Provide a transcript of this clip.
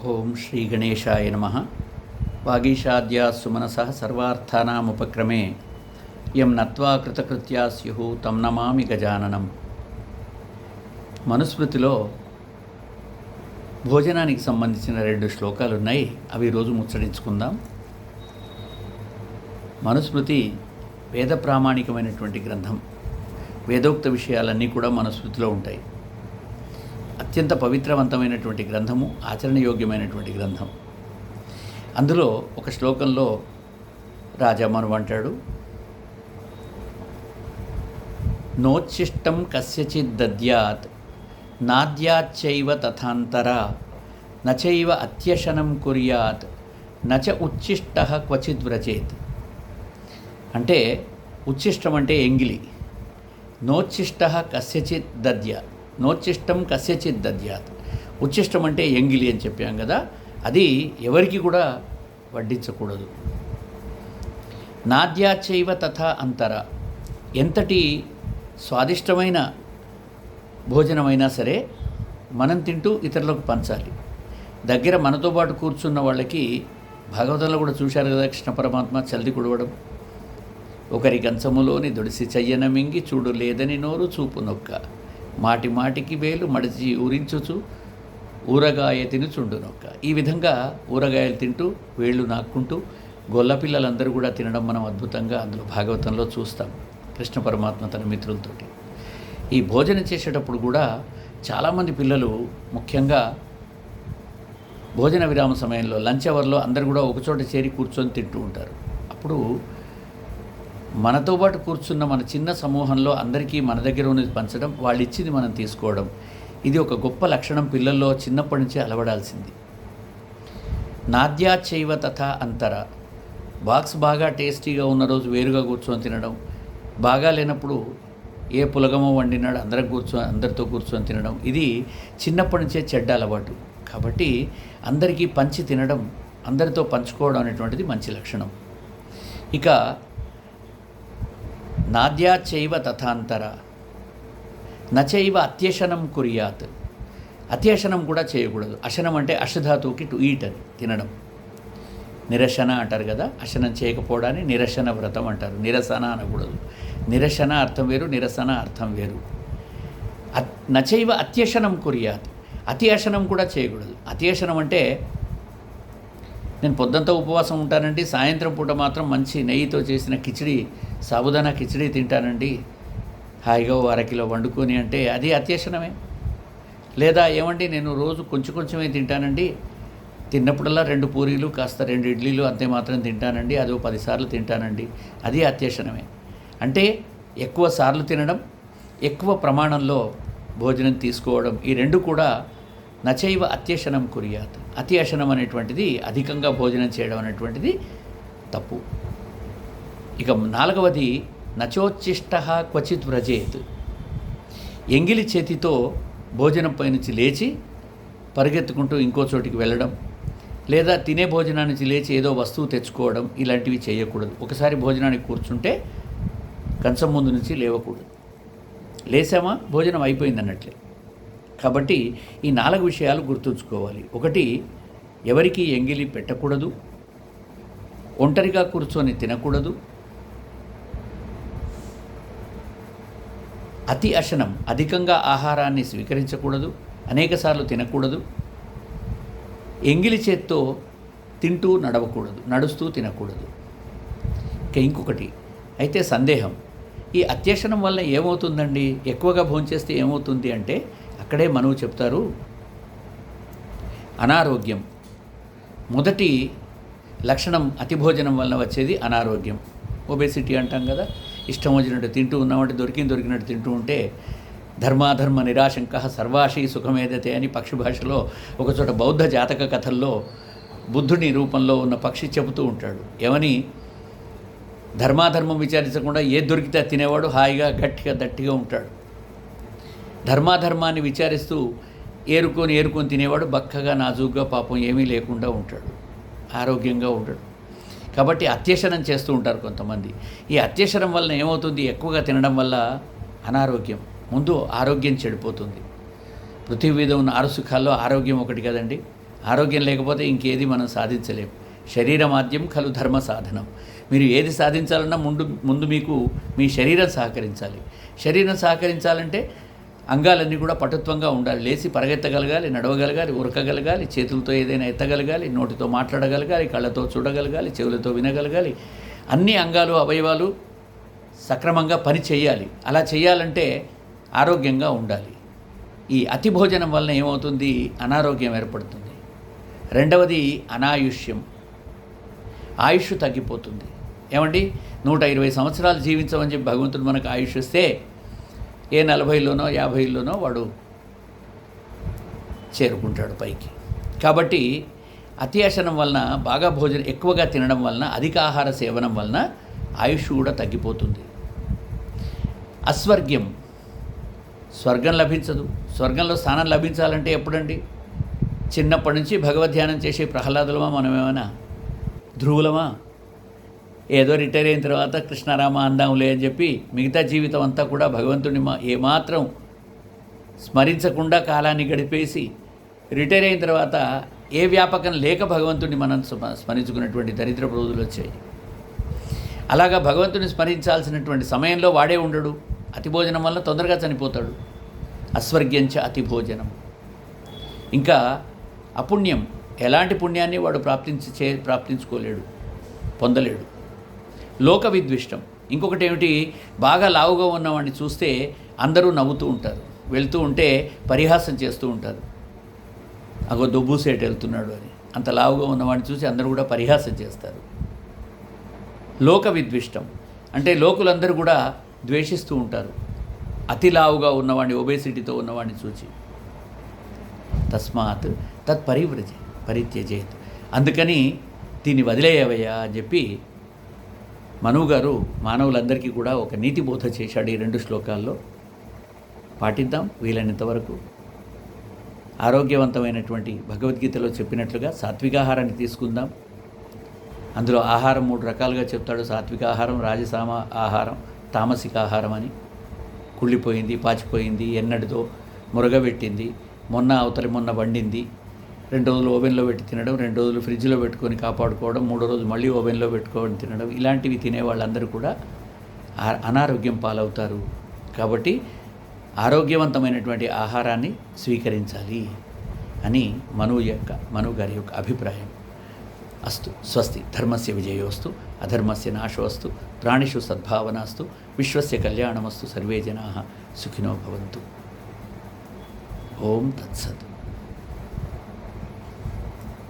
ఓం శ్రీ గణేశాయ నమః. వాగీషాద్యా సుమనసః సర్వార్థానాముపక్రమే యం నత్వా కృతకృత్యా స్యుః తం నమామి గజాననం. మనుస్మృతిలో భోజనానికి సంబంధించిన 2 శ్లోకాలు ఉన్నాయి. అవి ఈరోజు ముచ్చరించుకుందాం. మనుస్మృతి వేద ప్రామాణికమైనటువంటి గ్రంథం. వేదోక్త విషయాలన్నీ కూడా మనుస్మృతిలో ఉంటాయి. అత్యంత పవిత్రవంతమైనటువంటి గ్రంథము, ఆచరణయోగ్యమైనటువంటి గ్రంథం. అందులో ఒక శ్లోకంలో రాజామను అంటాడు, నోచ్ఛిష్టం కస్యచిద్ దద్యాత్ నాద్యాచ్చైవ తథాంతర నచైవ అత్యశనం కుర్యాత్ నచ ఉచ్ఛిష్టః క్వచిద్ వ్రజేత్. అంటే ఉచ్ఛిష్టం అంటే ఎంగిలి. నోచ్ఛిష్టః కస్యచిత్ దద్యాత్, నోచ్ఛిష్టం కస్యచిత్ దద్యాత్. ఉచ్ఛిష్టం అంటే ఎంగిలి అని చెప్పాం కదా, అది ఎవరికి కూడా వడ్డించకూడదు. నాద్యాచైవ తథా అంతర, ఎంతటి స్వాదిష్టమైన భోజనమైనా సరే మనం తింటూ ఇతరులకు పంచాలి. దగ్గర మనతో పాటు కూర్చున్న వాళ్ళకి భాగవతంలో కూడా చూశారు కదా, కృష్ణ పరమాత్మ చల్ది కుడవడం. ఒకరి కంచములోని దొడిసి చెయ్యన మింగి చూడు లేదని నోరు చూపు నొక్క మాటి మాటికి వేలు మడిచి ఊరించుచు ఊరగాయ తినుచుండు నొక్క. ఈ విధంగా ఊరగాయలు తింటూ వేళ్ళు నాక్కుంటూ గొల్ల పిల్లలందరూ కూడా తినడం మనం అద్భుతంగా అందులో భాగవతంలో చూస్తాం. కృష్ణ పరమాత్మ తన మిత్రులతోటి ఈ భోజనం చేసేటప్పుడు కూడా చాలామంది పిల్లలు ముఖ్యంగా భోజన విరామ సమయంలో లంచ్ అవర్లో అందరూ కూడా ఒకచోట చేరి కూర్చొని తింటూ ఉంటారు. అప్పుడు మనతో పాటు కూర్చున్న మన చిన్న సమూహంలో అందరికీ మన దగ్గర ఉన్నది పంచడం, వాళ్ళు ఇచ్చింది మనం తీసుకోవడం, ఇది ఒక గొప్ప లక్షణం పిల్లల్లో చిన్నప్పటి నుంచే అలవడాల్సింది. నాద్యాచైవ తథా అంతర, బాక్స్ బాగా టేస్టీగా ఉన్న రోజు వేరుగా కూర్చొని తినడం, బాగా లేనప్పుడు ఏ పులగమో వండినాడు అందరితో కూర్చొని తినడం, ఇది చిన్నప్పటి నుంచే చెడ్డ అలవాటు. కాబట్టి అందరికీ పంచి తినడం, అందరితో పంచుకోవడం అనేటువంటిది మంచి లక్షణం. ఇక నాద్యాచైవ తథాంతర నచైవ అత్యశనం కుర్యాత్, అత్యశనం కూడా చేయకూడదు. అశనం అంటే అశధాతువుకి టు ఈట్ అని తినడం. నిరశన అంటారు కదా, అశనం చేయకపోవడాన్ని నిరశన వ్రతం అంటారు. నిరసన అనకూడదు. నిరశన అర్థం వేరు, నిరసన అర్థం వేరు. నచైవ అత్యశనం కుర్యాత్, అతి అశనం కూడా చేయకూడదు. అత్యశనం అంటే నేను పొద్దంతా ఉపవాసం ఉంటానండి, సాయంత్రం పూట మాత్రం మంచి నెయ్యితో చేసిన కిచిడి, సాబుదానా కిచిడి తింటానండి హాయిగా 1/2 కిలో వండుకొని అంటే అది అత్యశనమే. లేదా ఏమండి నేను రోజు కొంచెమే తింటానండి, తిన్నప్పుడల్లా 2 పూరీలు కాస్త 2 ఇడ్లీలు అంతే మాత్రం తింటానండి, అదో 10 సార్లు తింటానండి, అది అత్యశనమే. అంటే ఎక్కువ సార్లు తినడం, ఎక్కువ ప్రమాణంలో భోజనం తీసుకోవడం, ఈ 2 కూడా నచైవ అత్యశనం కుర్యాత్. అత్యశనం అనేటువంటిది అధికంగా భోజనం చేయడం అనేటువంటిది తప్పు. ఇక 4వది నచోచ్ఛిష్టః క్వచిత్ వ్రజేత్. ఎంగిలి చేతితో భోజనం పైనుంచి లేచి పరిగెత్తుకుంటూ ఇంకో చోటికి వెళ్ళడం, లేదా తినే భోజనాన్ని నుంచి లేచి ఏదో వస్తువు తెచ్చుకోవడం, ఇలాంటివి చేయకూడదు. ఒకసారి భోజనానికి కూర్చుంటే కంచం ముందు నుంచి లేవకూడదు. లేసామా భోజనం అయిపోయింది అన్నట్లే. కాబట్టి ఈ 4 విషయాలు గుర్తుంచుకోవాలి. 1, ఎవరికి ఎంగిలి పెట్టకూడదు. ఒంటరిగా కూర్చొని తినకూడదు. అతి అశనం, అధికంగా ఆహారాన్ని స్వీకరించకూడదు, అనేకసార్లు తినకూడదు. ఎంగిలి చేత్తో తింటూ నడవకూడదు, నడుస్తూ తినకూడదు. ఇంకొకటి అయితే సందేహం, ఈ అత్యశనం వల్ల ఏమవుతుందండి, ఎక్కువగా భోంచేస్తే ఏమవుతుంది అంటే అక్కడే మనువు చెప్తారు, అనారోగ్యం. మొదటి లక్షణం అతి భోజనం వల్ల వచ్చేది అనారోగ్యం, ఒబేసిటీ అంటాం కదా. ఇష్టం వచ్చినట్టు తింటూ ఉన్నామంటే దొరికినట్టు తింటూ ఉంటే ధర్మాధర్మ నిరాశంక సర్వాశీ సుఖమేదతే అని పక్షి భాషలో ఒకచోట బౌద్ధ జాతక కథల్లో బుద్ధుని రూపంలో ఉన్న పక్షి చెబుతూ ఉంటాడు. ఏమని, ధర్మాధర్మం విచారించకుండా ఏది దొరికితే తినేవాడు హాయిగా గట్టిగా దట్టిగా ఉంటాడు. ధర్మాధర్మాన్ని విచారిస్తూ ఏరుకొని తినేవాడు బక్కగా నాజూగ్గా పాపం ఏమీ లేకుండా ఉంటాడు, ఆరోగ్యంగా ఉంటాడు. కాబట్టి అత్యశనం చేస్తూ ఉంటారు కొంతమంది. ఈ అత్యశనం వలన ఏమవుతుంది, ఎక్కువగా తినడం వల్ల అనారోగ్యం. ముందు ఆరోగ్యం చెడిపోతుంది. పృథివీ మీద ఉన్న 6 సుఖాల్లో ఆరోగ్యం ఒకటి కదండి. ఆరోగ్యం లేకపోతే ఇంకేది మనం సాధించలేం. శరీరమాద్యం ఖలు ధర్మ సాధనం. మీరు ఏది సాధించాలన్నా ముందు మీకు మీ శరీరం సహకరించాలి. శరీరం సహకరించాలంటే అంగాలన్నీ కూడా పటుత్వంగా ఉండాలి. లేచి పరిగెత్తగలగాలి, నడవగలగాలి, ఉరకగలగాలి, చేతులతో ఏదైనా ఎత్తగలగాలి, నోటితో మాట్లాడగలగాలి, కళ్ళతో చూడగలగాలి, చెవులతో వినగలగాలి. అన్ని అంగాలు అవయవాలు సక్రమంగా పని చేయాలి. అలా చేయాలంటే ఆరోగ్యంగా ఉండాలి. ఈ అతి భోజనం వలన ఏమవుతుంది? అనారోగ్యం ఏర్పడుతుంది. రెండవది అనాయుష్యం, ఆయుష్ తగ్గిపోతుంది. ఏమండి, 120 సంవత్సరాలు జీవించమని చెప్పి భగవంతుడు మనకు ఆయుష్ ఇస్తే ఏ 40లోనో 50లోనో వాడు చేరుకుంటాడు పైకి. కాబట్టి అత్యాశనం వలన, బాగా భోజనం ఎక్కువగా తినడం వలన, అధిక ఆహార సేవనం వలన ఆయుష్ కూడా తగ్గిపోతుంది. అస్వర్గ్యం, స్వర్గం లభించదు. స్వర్గంలో స్థానం లభించాలంటే ఎప్పుడండి? చిన్నప్పటి నుంచి భగవద్ధ్యానం చేసే ప్రహ్లాదులమా మనమేమైనా? ధ్రువులమా? ఏదో రిటైర్ అయిన తర్వాత కృష్ణారామ అందాంలే అని చెప్పి మిగతా జీవితం అంతా కూడా భగవంతుడిని ఏమాత్రం స్మరించకుండా కాలాన్ని గడిపేసి రిటైర్ అయిన తర్వాత ఏ వ్యాపకం లేక భగవంతుడిని మనం స్మరించుకున్నటువంటి దరిద్రపు రోజులు వచ్చాయి. అలాగా భగవంతుని స్మరించాల్సినటువంటి సమయంలో వాడే ఉండడు. అతిభోజనం వల్ల తొందరగా చనిపోతాడు. అస్వర్గ్యంచ అతిభోజనం. ఇంకా అపుణ్యం, ఎలాంటి పుణ్యాన్ని వాడు ప్రాప్తించుకోలేడు, పొందలేడు. లోక విద్విష్టం, ఇంకొకటి ఏమిటి? బాగా లావుగా ఉన్నవాడిని చూస్తే అందరూ నవ్వుతూ ఉంటారు, వెళ్తూ ఉంటే పరిహాసం చేస్తూ ఉంటారు. అగో దొబ్బూసేటు వెళ్తున్నాడు అని. అంత లావుగా ఉన్నవాడిని చూసి అందరూ కూడా పరిహాసం చేస్తారు. లోక విద్విష్టం అంటే లోకులందరూ కూడా ద్వేషిస్తూ ఉంటారు అతి లావుగా ఉన్నవాడిని, ఒబేసిటీతో ఉన్నవాడిని చూచి. తస్మాత్ తత్ పరిత్యజేత్. అందుకని దీన్ని వదిలేయవయ్యా అని చెప్పి మనువు గారు మానవులందరికీ కూడా ఒక నీతి బోధ చేశాడు ఈ 2 శ్లోకాల్లో. పాటిద్దాం వీలైనంత వరకు. ఆరోగ్యవంతమైనటువంటి భగవద్గీతలో చెప్పినట్లుగా సాత్వికాహారాన్ని తీసుకుందాం. అందులో ఆహారం 3 రకాలుగా చెప్తాడు. సాత్విక ఆహారం, రాజసామ ఆహారం, తామసిక ఆహారం అని. కుళ్ళిపోయింది, పాచిపోయింది, ఎన్నటితో మురగబెట్టింది, మొన్న వండింది, 2 రోజులు ఓవెన్లో పెట్టి తినడం, 2 రోజులు ఫ్రిడ్జ్లో పెట్టుకొని కాపాడుకోవడం, 3వ రోజు మళ్ళీ ఓవెన్లో పెట్టుకొని తినడం, ఇలాంటివి తినే వాళ్ళందరూ కూడా అనారోగ్యం పాలవుతారు. కాబట్టి ఆరోగ్యవంతమైనటువంటి ఆహారాన్ని స్వీకరించాలి అని మనువు గారి యొక్క అభిప్రాయం. అస్తు స్వస్తి. ధర్మస్య విజయోస్తు, అధర్మస్య నాశోస్తు, ప్రాణిషు సద్భావనాస్తు, విశ్వస్య కళ్యాణమస్తు, సర్వే జనాః సుఖినో భవంతు. ఓం తత్సత్.